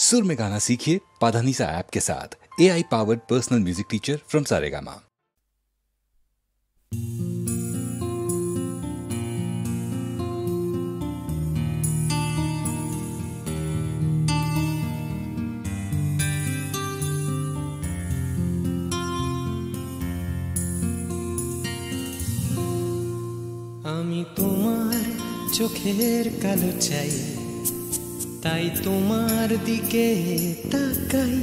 सुर में गाना सीखिए पाधानीसा ऐप के साथ। AI powered personal music teacher from Saregama. আমি তোমার চোখের কালো চাই, তাই তোমার দিকে তাকাই।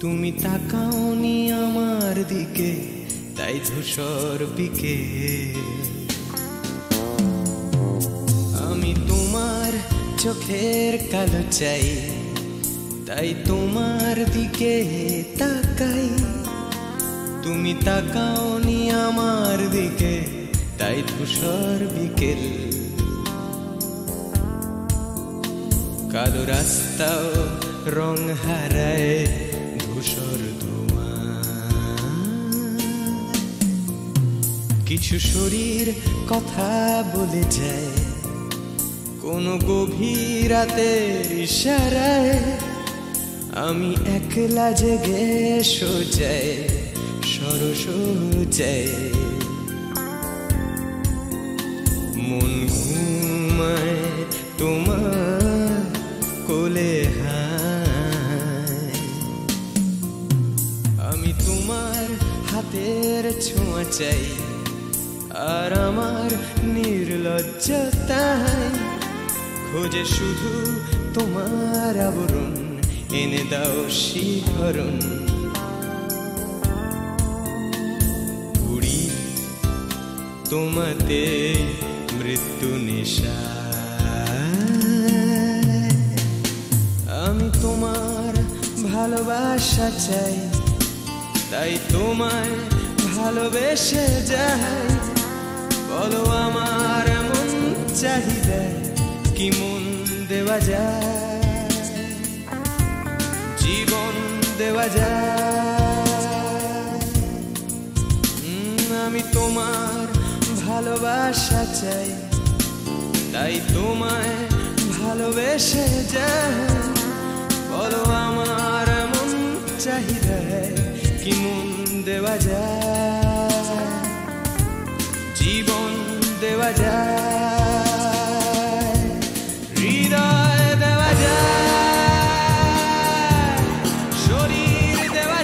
তুমি তাকাওনি আমার দিকে, তাই ধূসর বিকেল। আমি তোমার চোখের কালো চাই, তাই তোমার দিকে তাকাই। তুমি তাকাওনি আমার দিকে, তাই ধূসর বিকেল। কালো রাস্তাও রং হারায় ধূসর ধোঁয়া। কিছু শরীর কথা বলে যায় কোনো গভীর রাতের ইশারায়। আমি একলা জেগে সোজায় সরস যায়। মন ঘুমায় তোমার কোলে হায়। আমি তোমার হাতের ছোঁয়া চাই, আর আমার নির্লজ্জতায় খোঁজে শুধু তোমার আবরণ। এনে দাও শিহরণ। উড়ি তোমাতে মৃত্যু নেশা। আমি তোমার ভালোবাসা চাই, তাই তোমায় ভালোবেসে যাই। বলো আমার এমন চাহিদা কি মন দেওয়া যায়, জীবন দেওয়া যায়। আমি তোমার ভালোবাসা চাই, তাই তোমায় ভালোবেসে যাই। বলো আমার এমন চাহিদা কি মন দেওয়া যায়, জীবন দেওয়া যায়, হৃদয় দেওয়া যায়, শরীর দেওয়া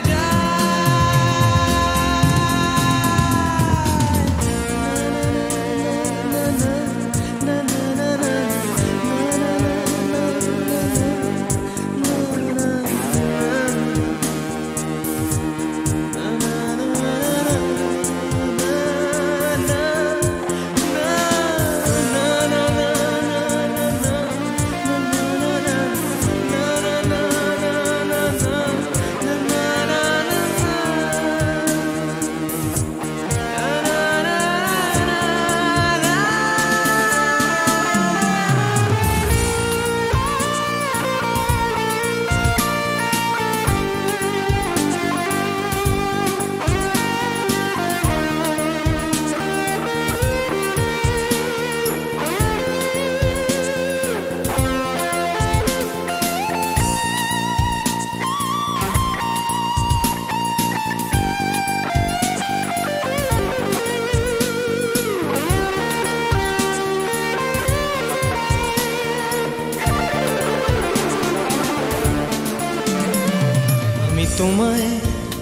তোমায়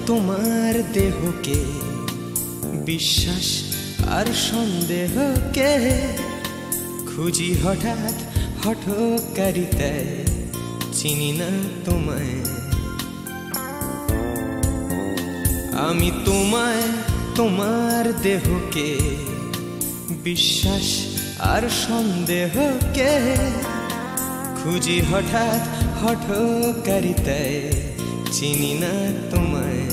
তোমার দেহকে বিশ্বাস আর সন্দেহকে খুঁজি হঠাৎ হঠকারিতায়। চিনি না তোমায় আমি, তোমায় তোমার দেহকে বিশ্বাস আর সন্দেহকে খুঁজি হঠাৎ হঠকারিতায়। চিনি না তোমায়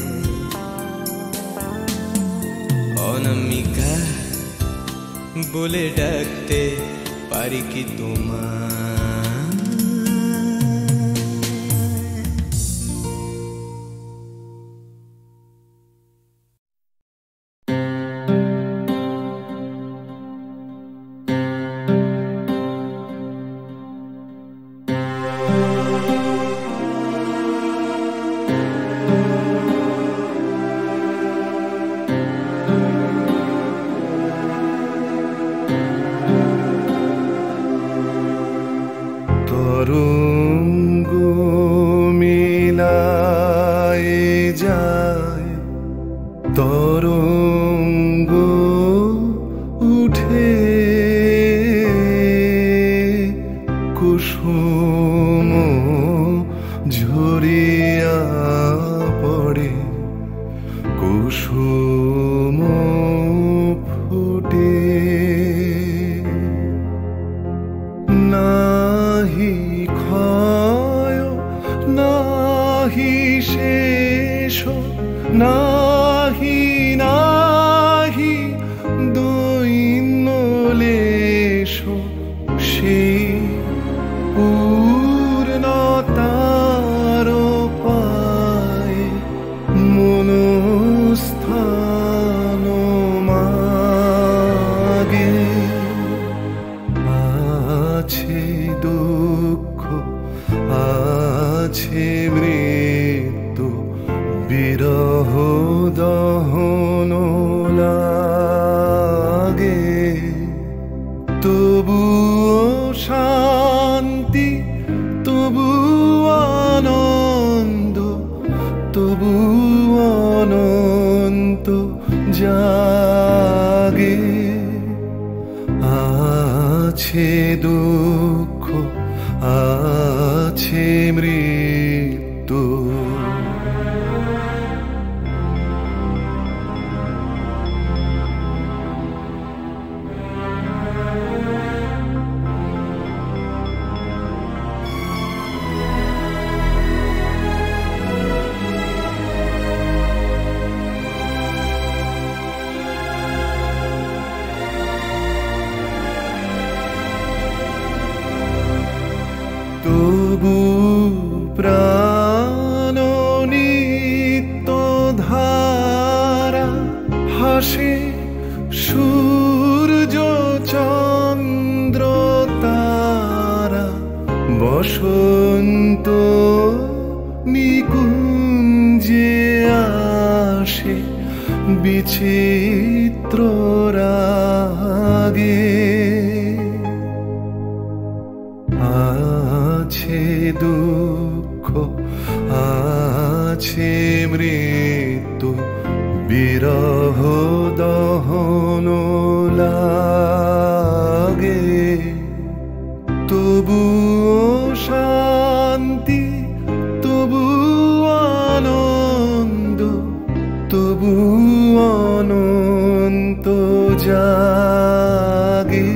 অনামিকা বলে ডাকতে পারি কি তোমায়? নাহি শেষ নাহি নাহি দৈন্যলেশ সেই পূর্ণতার পায় মনস্থান মাগে আছে দুঃখ আছে মৃত্যু বিরহ দহন লাগে তবুও শান্তি তবু আনন্দ তবু অনন্ত জাগে আছে দুঃখ আছে মৃত্যু তবু প্রাণ নিত্য ধারা হাসে সূর্য চন্দ্র তারা বসন্ত নিকুঞ্জে আসে বিচিত্র রাগে আছে দুঃখ আছে মৃত্যু বিরহ দহন লাগে তবু শান্তি তবু আনন্দ তবু অনন্ত জাগে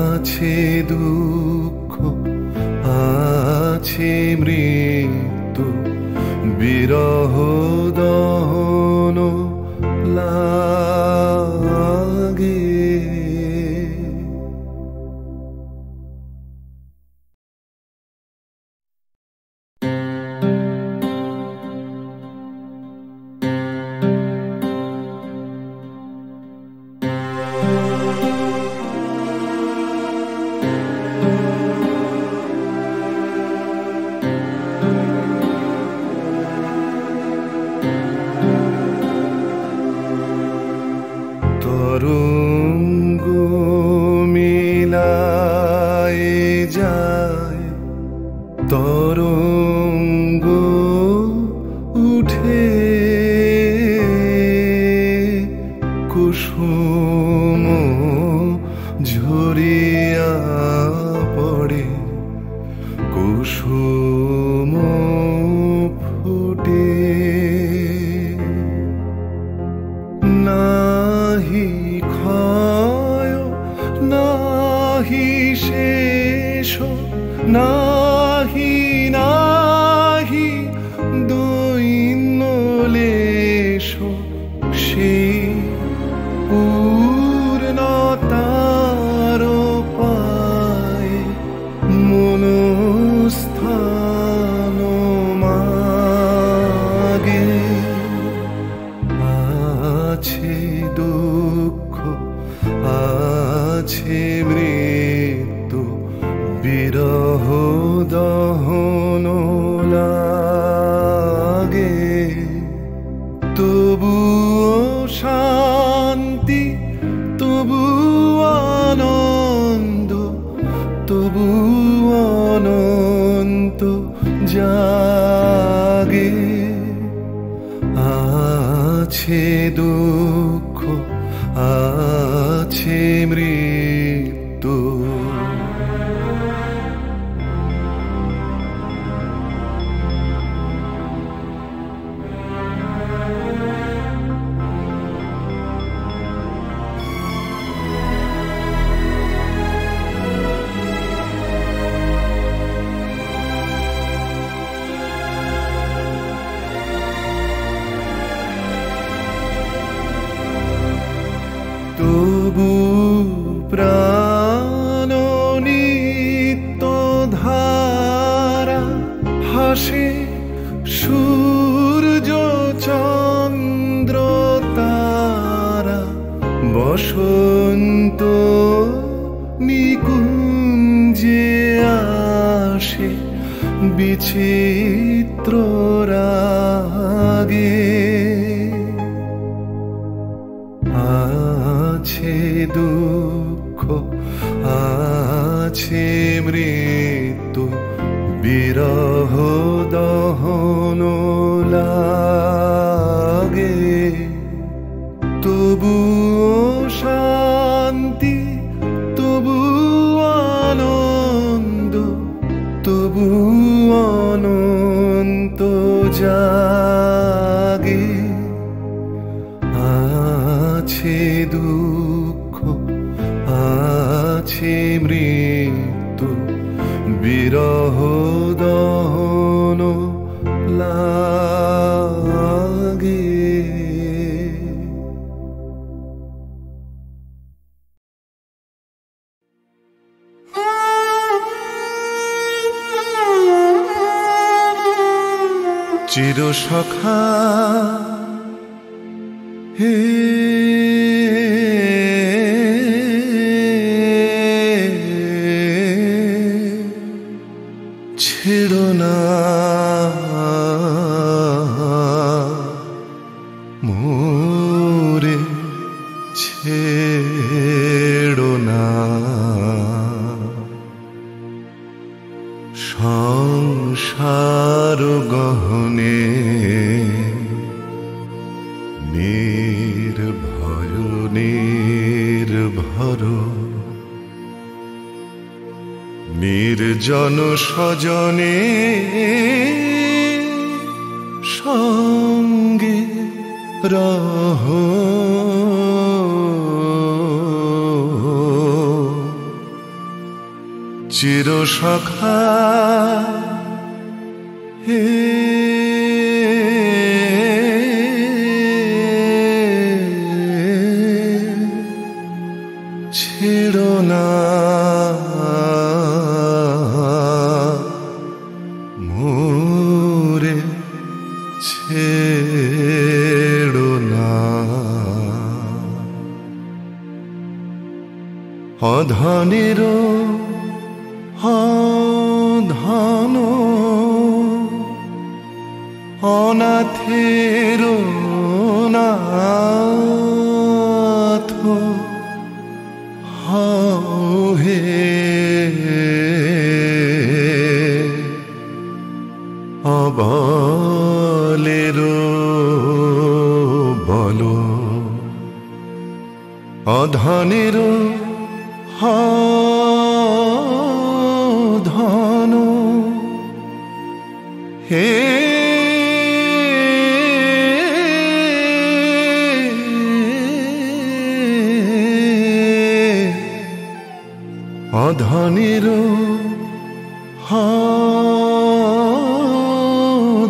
আছে দুঃখ আছে মৃত্যু বিরহ দহন লাগে তরঙ্গ মিলায় যায় তরঙ্গ উঠে কুসুম ঝরিয়া পড়ে কুসুম ফুটে নাহি ক্ষয় নাহি শেষ নাহি নাহি দৈন্যলেশ সেই পূর্ণতার পায় মনস্থান মাগে আছে দুঃখ আছে মৃত্যু বিরহ দহন লাগে তবুও শান্তি তবু আনন্দ তবু অনন্ত জাগে আছে দুঃখ আছে মৃত্যু আকাশে সূর্য চন্দ্র তারা বসন্ত নিকুঞ্জে আসে বিচিত্র রাগে আছে দুঃখ আছে মৃত্যু বিরহ দহন লাগে তবুও শান্তি তবু আনন্দ তবু অনন্ত জাগে আছে দুঃখ আছে মৃত্যু বিরহ দহন লাগে চিরসখা হে ছেড়ো না মোরে ছেড়ো না সংসার গহনে নির্ভয় নির্ভর নির্জন স্বজনে সঙ্গে রহ চিরসখা হে ছেড়ো না মোরে ছেড়ো না অধনেরও ধন অনাথের নাথ হে অবলের বল অধনের ধন হে অধনের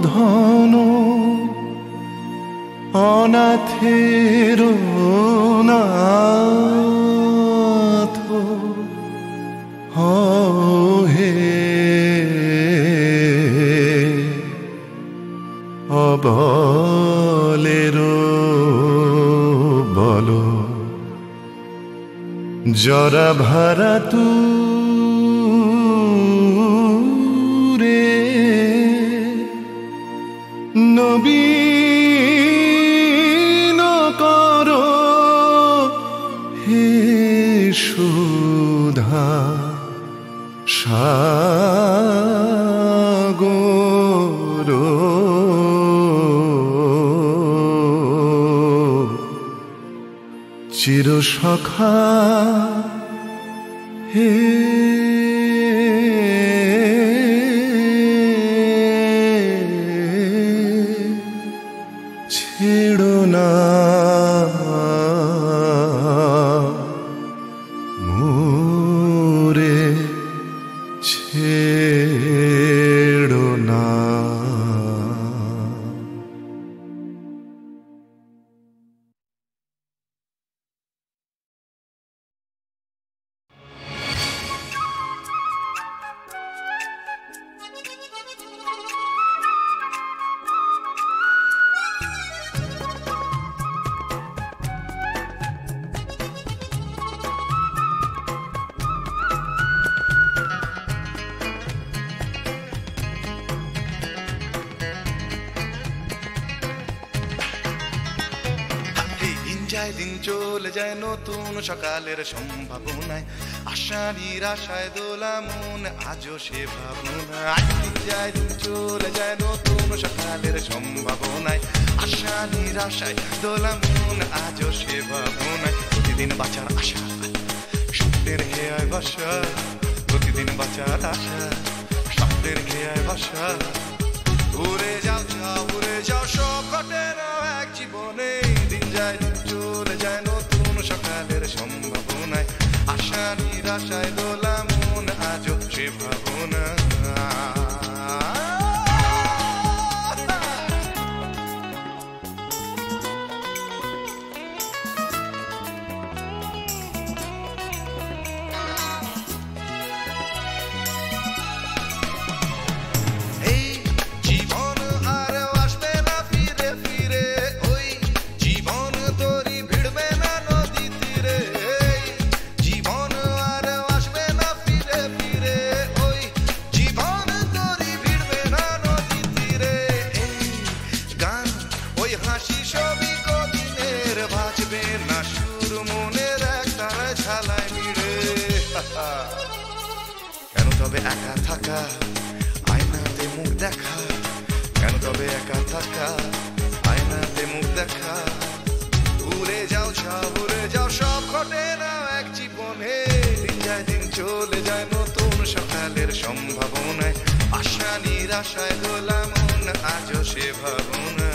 ধন অনাথের নাথ হে অবলের বল জরা ভারা তু রে নবীন কর হে সুধা সাগর চিরসখা হে ছেড়ো না মোরে ছেড়ো না যায় দিন চলে যায় নতুন সকালের সম্ভাবনায় আশা নিরাশায় দোলা মন আজও সে ভাবনায় দিন যায় দিন চলে যায় নতুন সকালের সম্ভাবনায় আশা নিরাশায় দোলা মন আজও সে ভাবনায় প্রতিদিন বাঁচার আশা স্বপ্নের খেয়ায় বাসা প্রতিদিন বাঁচার আশা স্বপ্নের খেয়ায় বাসা উড়ে যাও যাও উড়ে যাও সব ঘটে না এক জীবনে দিন যায় দিন চলে যায় নতুন সকালের সম্ভাবনায় আশা নিরাশায় দোলা মন আজও সে ভাবনা কেন তবে একা থাকা আয়নাতে মুখ দেখা কেন তবে একা থাকা আয়নাতে মুখ দেখা উড়ে যাও যাও উড়ে যাও সব ঘটে না এক জীবনে দিন যায় দিন চলে যায় নতুন সকালের সম্ভাবনায় আশা নিরাশায় দোলা মন আজও সে ভাবনা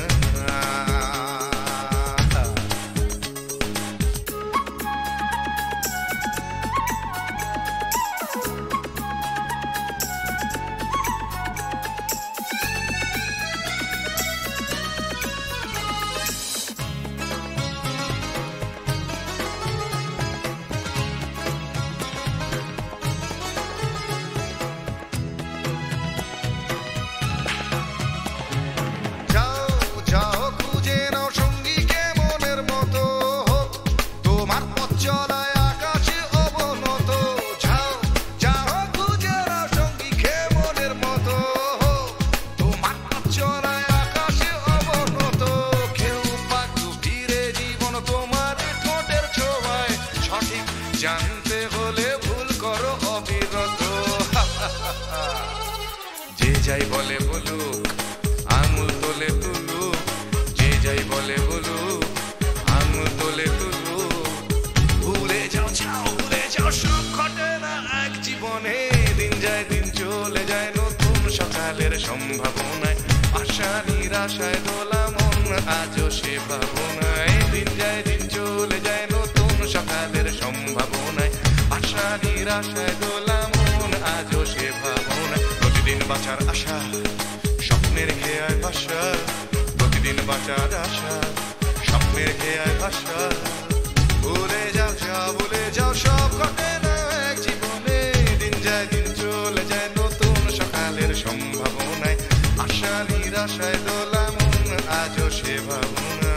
জানতে হলে ভুল করো অবিরত যে যাই বলে বলুক আঙুল তোলে তুলুক যে যাই বলে বলুক আঙুল তোলে তুলুক ভুলে যাও যাও ভুলে যাও সব ঘটে না এক জীবনে দিন যায় দিন চলে যায় নতুন সকালের সম্ভাবনায় আশা নিরাশায় দোলা মন আজও সে ভাবনায় দিন যায় দিন চলে যায় নতুন সকালের সম্ভাবনায় আশা নিরাশায় দোলা মন আজও সে ভাবনায় প্রতিদিন বাঁচার আশা স্বপ্নের খেয়ায় ভাষা প্রতিদিন বাঁচার আশা স্বপ্নের খেয়ায় ভাষা ভুলে যাও যাও ভুলে যাও সব ঘটে না এক জীবনে দিন যায় দিন চলে যায় নতুন সকালের সম্ভাবনায় আশা নিরাশায় দোলা মন আজও সে ভাবনা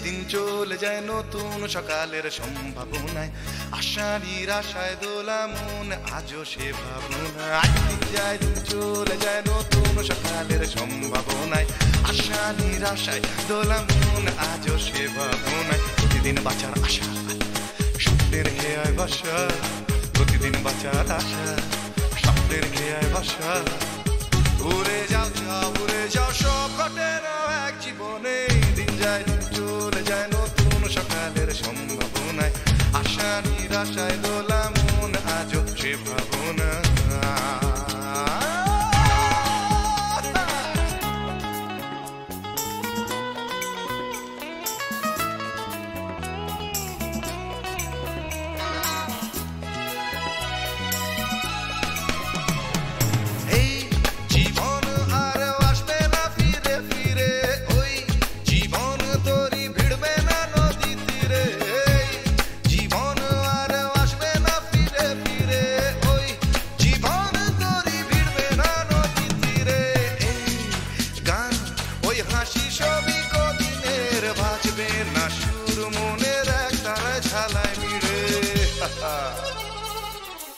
দিন চলে যায় নতুন সকালের সম্ভাবনায় আশা নিরাশায় দোলা মন আজও সে ভাবনায় দিন যায় দিন চলে যায় নতুন সকালের সম্ভাবনায় আশা নিরাশায় দোলা মন আজও সে ভাবনায় প্রতিদিন বাঁচার আশা স্বপ্নের খেয়ায় বাসা প্রতিদিন বাঁচার আশা স্বপ্নের খেয়ায় বাসা উড়ে যাও যাও উড়ে যাও সব ঘটে না এক জীবনে দিন যায় দিন চলে যায় নতুন সকালের সম্ভাবনায় আশা নিরাশায় দোলা মন আজও সে ভাবনা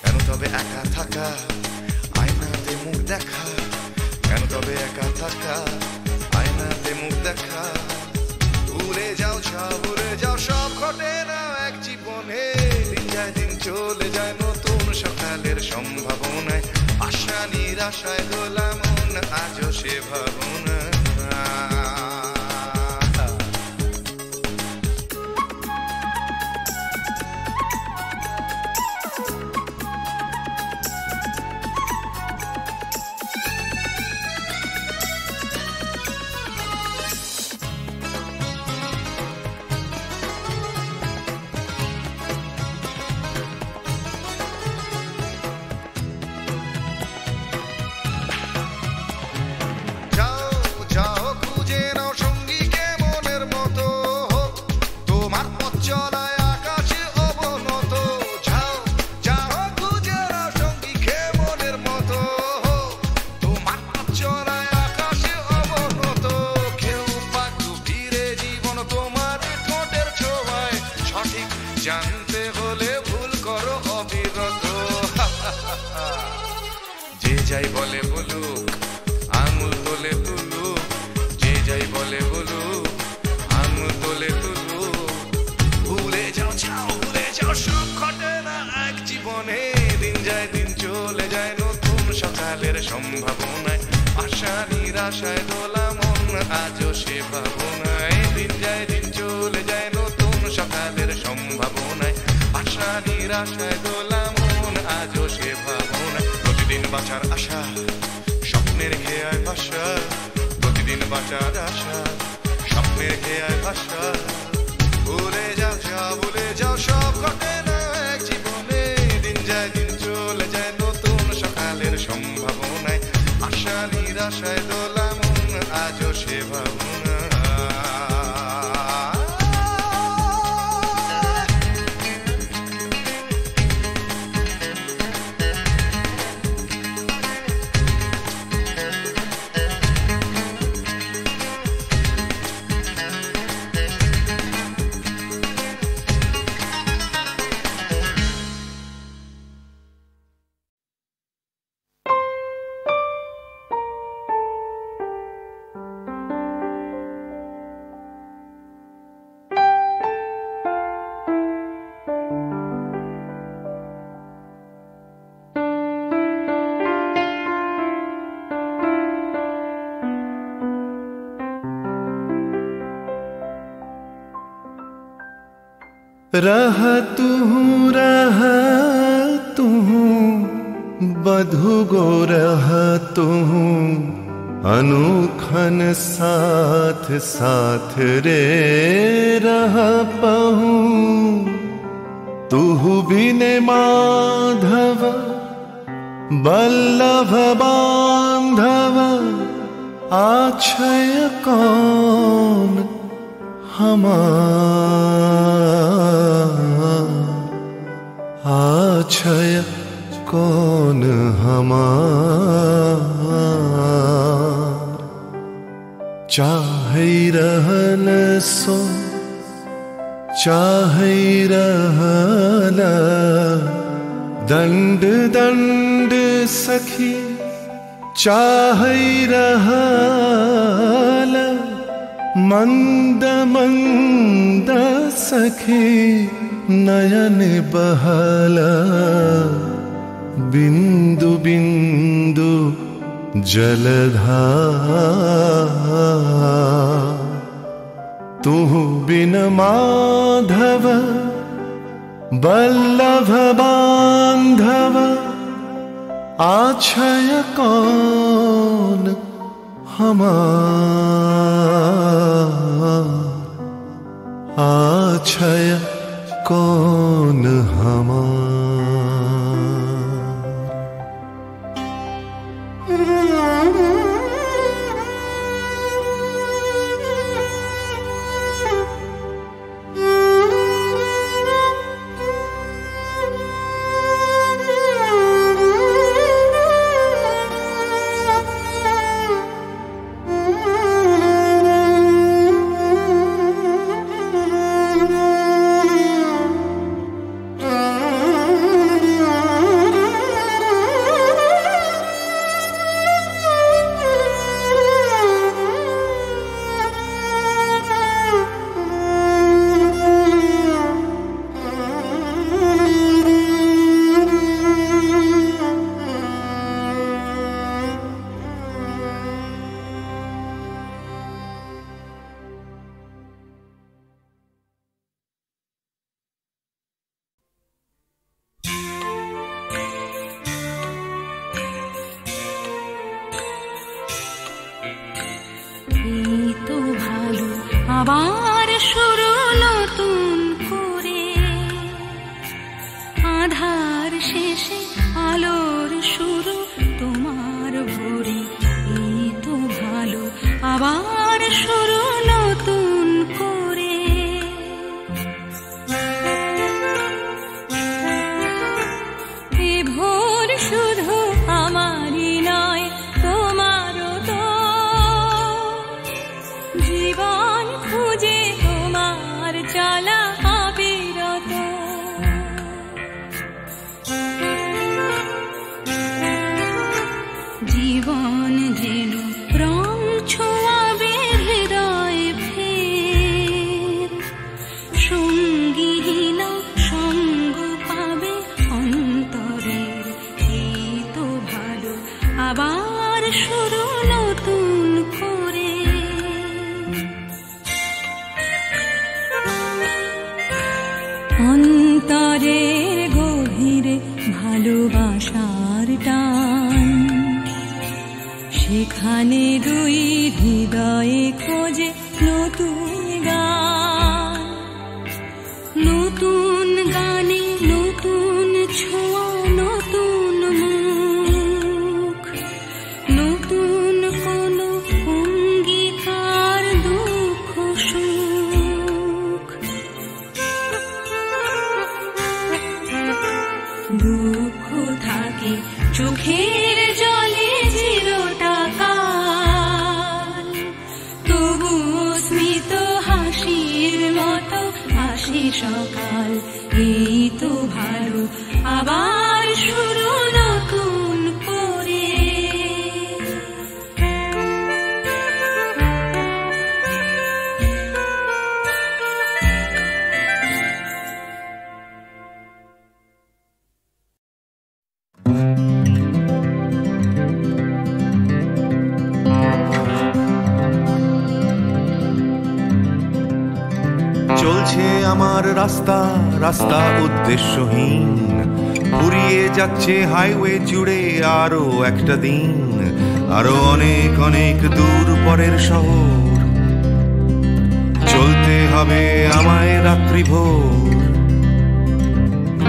কেন তবে একা থাকা আয়নাতে মুখ দেখা, কেন তবে একা থাকা আয়নাতে মুখ দেখা, ভুলে যাও সব, ভুলে যাও সব ঘটে না এক জীবনে, দিন যায় দিন চলে যায় নতুন সকালের সম্ভাবনায়, আশা নিরাশায় দোলা মন আজও সে ভাবনা। জানতে হলে ভুল করো অবিরত, যে যাই বলে বলুক আঙুল তোলে তুলুক, যে যাই বলে বলুক আঙুল তোলে তুলুক, ভুলে যাও চাও, ভুলে যাও সব ঘটে না এক জীবনে, দিন যায় দিন চলে যায় নতুন সকালের সম্ভাবনায়, আশা নিরাশায় দোলা মন আজও সে ভাবনায়, দিন যায় দিন চলে যায় নতুন সকালের সম্ভাবনায়, আশা নিরাশায় দোলা মন আজও সে ভাবনায়, প্রতিদিন বাঁচার আশা স্বপ্নের খেয়ায় ভাষা, প্রতিদিন বাঁচার আশা স্বপ্নের খেয়ায় ভাষা, ভুলে যাও যাও, ভুলে যাও সব ঘটে না এক জীবনে, দিন যায় দিন চলে যায় নতুন সকালের সম্ভাবনায়, আশা নিরাশায় দোলা মন আজও সে ভাবনা। रहा तू बधु गो रहा तू, अनुखन साथ साथ रे रहा पहू, तू बिने माधव बल्लभ बांधव, आछय कौन आछय कौन हमार, चाहे रहल सो चाहे रहल, दंड दंड सखी चाहे रहल, मंद मंद सखी नयन बहला, बिंदु बिंदु जलधार, तू बिन माधव बल्लभ बांधव, आछय कौन हमार, आछय कौन हमार। আধার শেষে আলোর শুরু তোমার ভোরে, এই তো ভালো আবার শুরু নতুন করে। এ ভোর শুধু আমারই নয় তোমারও তো, জীবন খুঁজে তোমার চলা অবিরত। জীবন যেন রং ছোঁয়াবে হৃদয়ে ফের, সঙ্গীহীন সঙ্গ পাবে অন্তরের, এই তো ভালো আবার শুরু নতুন করে। অন্তরের গভীরে ভালোবাসার টান, সেখানে দুই হৃদয়ে খোঁজে নতুন গান। নতুন গানে নতুন ছোঁয়া, নতুন মুখ, নতুন কোনো অঙ্গীকার, দুঃখ সুখ। দুঃখ থাকে চোখের জলে চিরটা কাল, তবুও স্মিত হাসির মতো হাসি সকাল, এই তো ভালো আবার শুরু নতুন করে। চলছে আমার রাস্তা, রাস্তা উদ্দেশ্যহীন, ফুরিয়ে যাচ্ছে হাইওয়ে জুড়ে আরো একটা দিন, আরো অনেক অনেক দূর পরের শহর। চলতে হবে আমায় রাত্রি ভোর,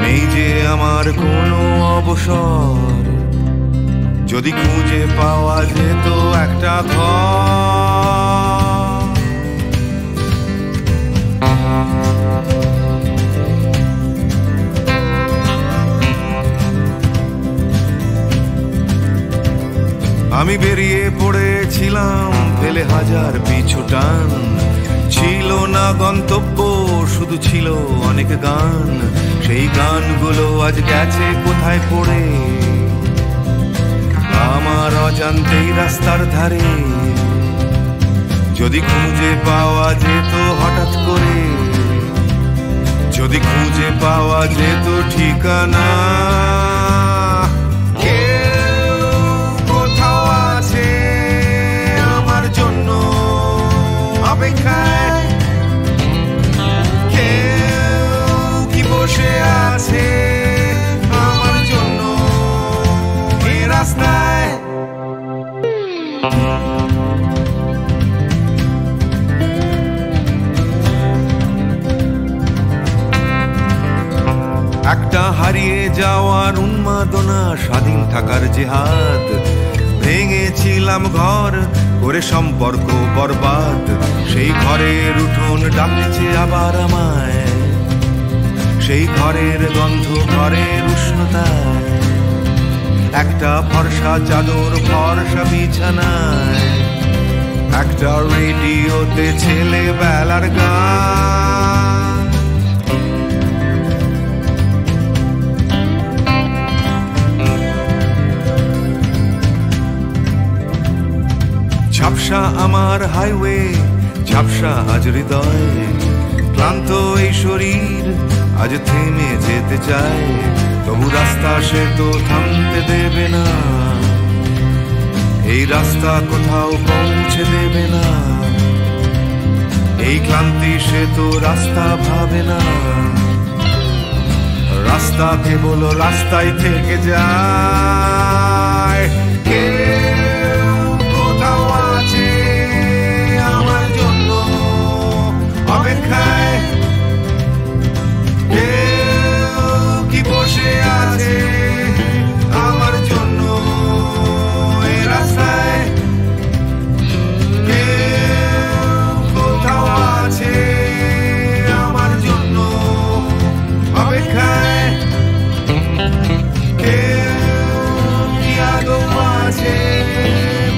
নেই যে আমার কোনো অবসর। যদি খুঁজে পাওয়া যেত একটা ঘর, আমি বেরিয়ে পড়েছিলাম ফেলে হাজার পিছু টান, ছিল না গন্তব্য শুধু ছিল অনেক গান। সেই গানগুলো আজ গেছে কোথায় পড়ে, আমার অজান্তেই রাস্তার ধারে। যদি খুঁজে পাওয়া যেত হঠাৎ করে, যদি খুঁজে পাওয়া যেত ঠিকানা, অপেক্ষায় কেউ কি বসে আছে আমার জন্য এই রাস্তায়। একটা হারিয়ে যাওয়ার উন্মাদনা, স্বাধীন থাকার জেহাদ। ভেঙেছিলাম ঘর করে সম্পর্ক বরবাদ, সেই ঘরের উঠোন ডাকছে আবার আমায়, সেই ঘরের গন্ধ ঘরের উষ্ণতায়। একটা ফর্সা চাদর ফর্সা বিছানায়, একটা রেডিওতে ছেলেবেলার গান। ঝাপসা আমার হাইওয়ে, ঝাপসা আজ হৃদয়, ক্লান্ত এই শরীর আজ থেমে যেতে চায়। তবু রাস্তা সে তো থামতে দেবে না, এই রাস্তা কোথাও পৌঁছে দেবে না। এই ক্লান্তি সে তো রাস্তা ভাবে না, রাস্তা কেবল রাস্তায় থেকে যায়। কোথাও আছে আমার জন্য অপেক্ষায়, কেউ কি বসে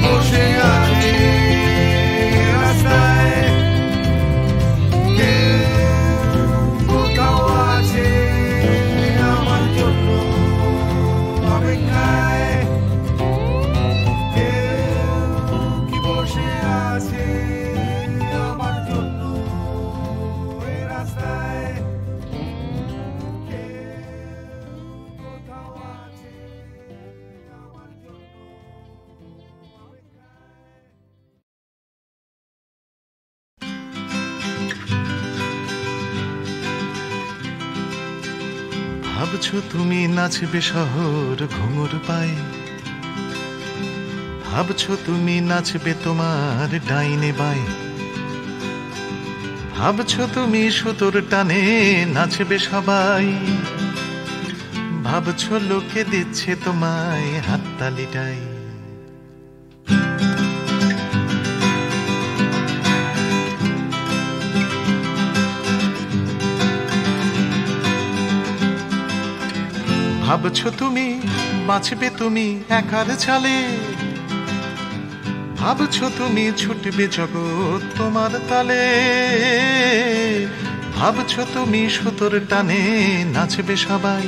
বসে আছে রাস্তায়, কোথাও আছে আমার জন্য অপেক্ষায়, কি বসে আছে আমার জন্য এই রাস্তায়, কোথাও আছে আমার জন্য। ভাবছো তুমি নাচবে শহর ঘুঙুর পায়ে, ভাবছো তুমি নাচবে তোমার ডাইনে বায়ে, ভাবছো তুমি সুতোর টানে নাচবে সবাই, ভাবছো লোকে দিচ্ছে তোমায় হাততালিটাই। ভাবছো তুমি বাঁচবে তুমি একার চালে, ভাবছো তুমি ছুটবে জগৎ তোমার তালে, ভাবছো তুমি সুতোর টানে নাচবে সবাই,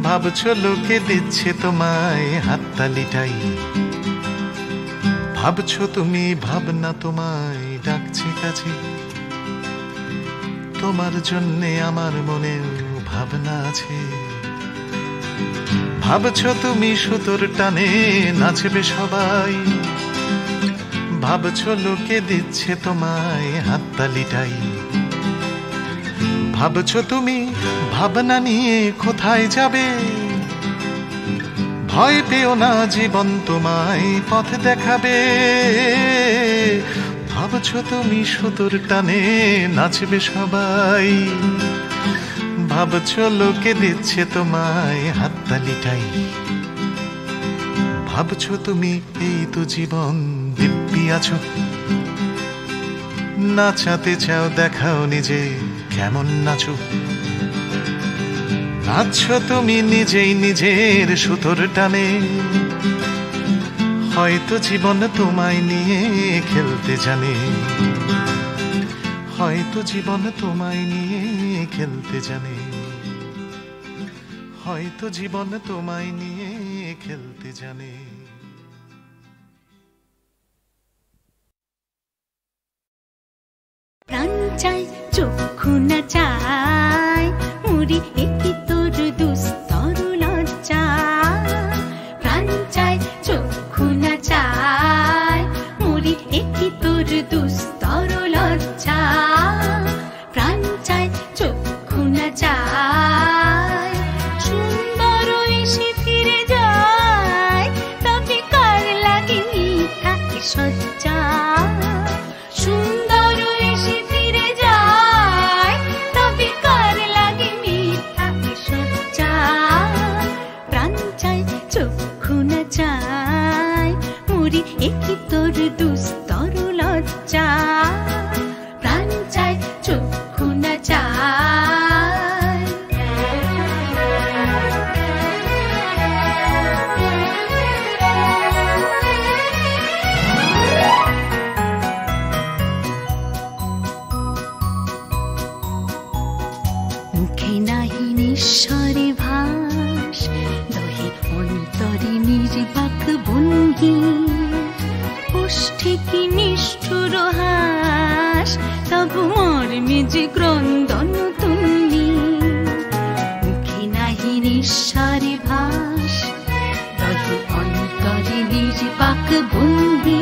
ভাবছো লোকে দিচ্ছে তোমায় হাততালিটাই। ভাবছো তুমি ভাবনা তোমায় ডাকছে কাছে, তোমার জন্যে আমার মনেও ভাবনা আছে। ভাবছো তুমি সুতোর টানে নাচবে সবাই, ভাবছো লোকে দিচ্ছে তোমায় হাততালিটাই। ভাবছো তুমি ভাবনা নিয়ে কোথায় যাবে, ভয় পেও না জীবন তোমায় পথ দেখাবে। ভাবছো তুমি সুতোর টানে নাচবে সবাই, ভাবছো লোকে দিচ্ছে তোমায় হাততালিটাই। ভাবছো তুমি এই তো জীবন দিব্যি আছো, নাচাতে চাও দেখাও নিজে কেমন নাচো। নাচছো তুমি নিজেই নিজের সুতোর টানে, হয়তো জীবন তোমায় নিয়ে খেলতে জানে, হয়তো জীবন তোমায় নিয়ে খেলতে জানে, হয়তো জীবন তোমায় নিয়ে খেলতে জানে। প্রাণ চাই চক্ষু না চাই মুড়ি একটি তোর দুস্তর লজ্জা। প্রাণ চাই চক্ষু না চাই মুড়ি একটি তোর দুস্তর লজ্জা। প্রাণ চাই চক্ষু না চাই সুন্দর এসে ফিরে যায়, তবে কার লাগে মিথ্যা সজ্জা। সুন্দর এসে ফিরে যায়, তবে কার লাগে মিথ্যা সজ্জা। প্রাণ চাই চক্ষু না চাই মুড়ি একই তোর দুস্তর লজ্জা। প্রাণ চাই চক্ষু না চাই। মুখে নাহি নিঃস্বরে ভাস, দহে অন্তরে নির্বাক বন্দি। ওষ্ঠে কি নিষ্ঠুর হাস, তবু মর্মে যে ক্রন্দন তুন্নি। মুখে নাহি নিঃস্বরে ভাস, দহে অন্তরে নির্বাক বন্দি।